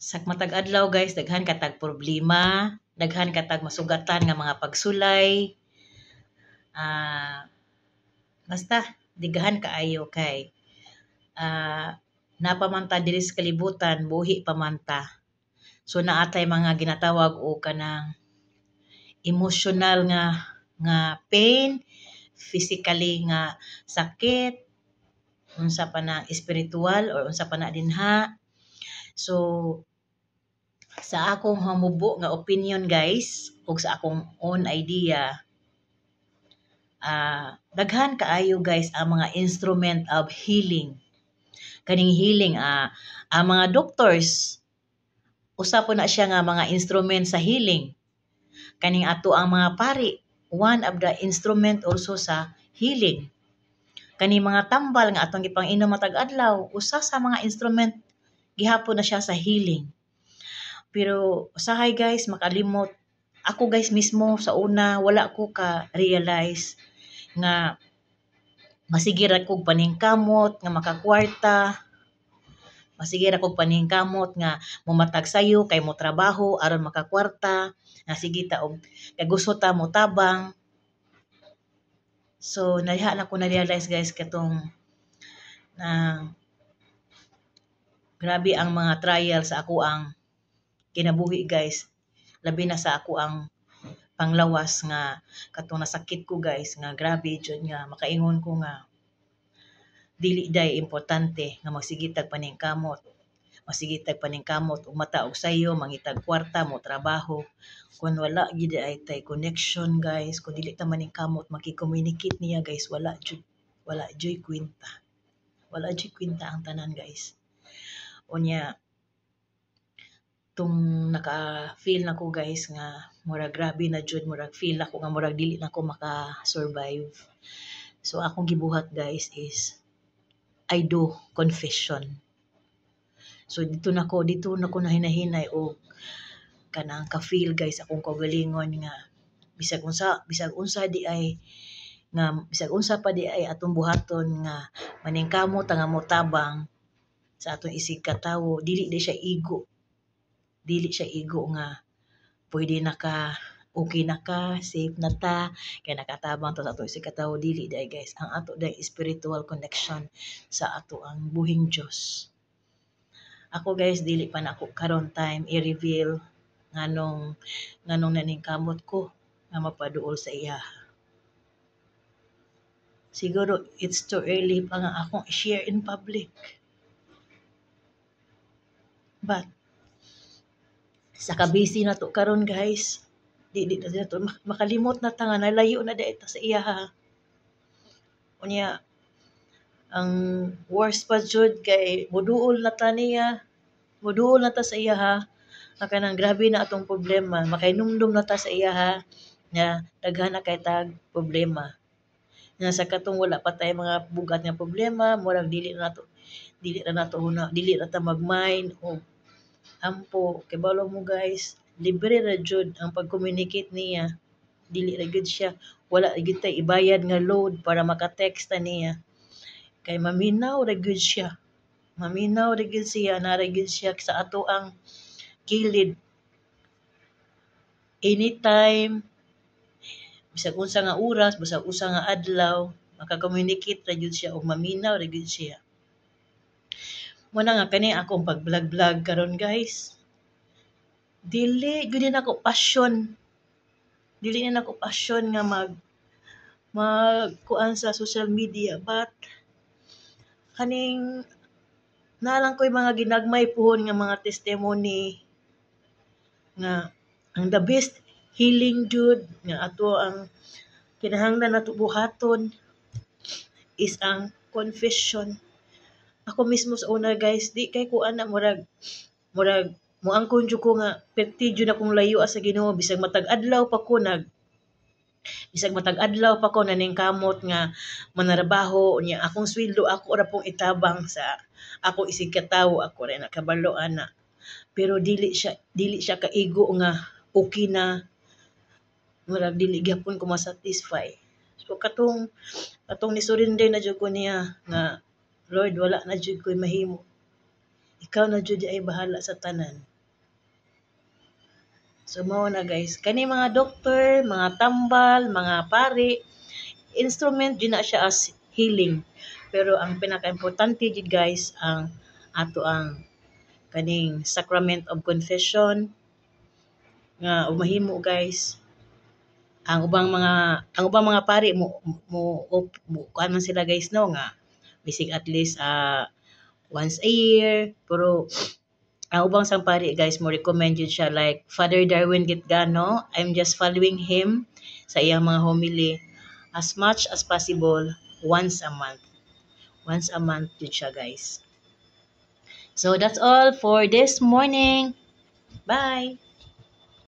Sa matag adlaw guys, daghan katag problema, daghan katag masugatan nga mga pagsulay. Ah, basta digahan kaayo kay napamanta diri sa kalibutan, buhi pamanta. So naatay mga ginatawag o kanang emotional nga pain, physically nga sakit, unsa pa na spiritual or unsa pa na dinha. So sa akong hamubo nga opinion guys, ug sa akong own idea, daghan kaayo guys ang mga instrument of healing. Kaning healing, ang mga doctors, usa po na siya nga mga instrument sa healing. Kaning ato ang mga pari, one of the instrument also sa healing. Kaning mga tambal nga atong gipang-inom matag adlaw, usa sa mga instrument gihapon na siya sa healing. Pero usahay guys, makalimot. Ako guys mismo sa una, wala ko ka-realize nga masigir akong paningkamot, nga makakwarta, masigir akong paningkamot nga mumatag sayo kay mo trabaho aron makakwarta, nga sige ta og kay gusto ta mo tabang. So naliha na ko na-realize guys katong grabe ang mga trial sa ako ang kinabuhi guys. Labi na sa ako ang panglawas nga katong nasakit ko guys nga grabe jud nga makaingon ko nga dili day importante nga magsigitag paningkamot. Masigitag paningkamot ug mata og sayo, mangitag kwarta mo trabaho. Kung wala gid ay tay connection guys, kung dili ta maningkamot maki-communicate niya guys, wala jud kwenta. Wala jud kwenta ang tanan guys. Unya tung naka-feel na ko guys nga murag grabe na jud, murag feel ako nga murag dili na ko maka-survive. So akong gibuhat guys is I do confession. So dito na ko hinahinay og kanang ka-feel guys akong kaugalingon nga bisag unsa pa di ay atong buhaton nga maningkamot nga motabang sa atong isig katawo, dili siya ego. Dili siya ego nga pwede na ka, okay na ka, safe na ta, kaya nakatabang to sa ato isig katawo. Dili day guys. Ang ato day spiritual connection sa ato ang buhing Dios. Ako guys, dili pa na ako karon time i-reveal nganong naningkamot ko nga mapaduol sa iya. Siguro it's too early pa nga akong share in public. But sa kabisi na to karon guys, di na to makalimot na ta nga nalayo na dai ta sa iya ha. Unya ang worst pa jud kay muduol na ta sa iya ha. Kanang grabe na atong problema, makainumdum na ta sa iya ha nga daghan na kay tag problema. Nga sa katong wala pa tay mga bugat nga problema, murag dili na ta mag-mind o ampo kay balo mo guys, libre ra jud ang pag-communicate niya. Dili ra gid siya, wala gid tay ibayad nga load para maka-text ta niya. Kay maminaw ra gid siya. Nara gid siya sa ato ang kilid. Anytime, bisag unsa nga oras, bisag unsa nga adlaw, maka-communicate ra jud siya ug maminaw ra gid siya. Muna nga kani akong pag-vlog karon guys. Dili gud na ako passion. Dili na ako passion nga kuan sa social media, but kaning nalang ko'y mga ginagmay pohon nga mga testimony nga ang the best healing jud nga ato ang kinahanglan nato buhaton is ang confession. Ako mismo sa una guys, di kay ko ana murag moangkon jud ko nga perti jud akong layo sa Ginoo bisag matag adlaw pa ko naningkamot nga manarbaho unya akong sweldo ako ra pong itabang sa ako isig katawo, ako ra nakabalo ana. Pero dili siya kaigo nga okay na, murag dili gyapon ko ma-satisfy. So katong ni surrender na jud ko niya nga Lord, wala na jud ko'y mahimo. Ikaw na jud ay bahala sa tanan. So mao na guys, kani mga doktor, mga tambal, mga pari, instrument din na siya as healing. Pero ang pinaka-importante jud guys ang ato ang kaning sacrament of confession nga ug mahimo guys ang ubang mga pari mo kuan man sila guys no nga bisig at least once a year, pero ang ubang sang pari guys mo recommend yun siya like Father Darwin Gitgano. I'm just following him sa iyang mga homily as much as possible once a month. Once a month yun siya guys. So that's all for this morning. Bye!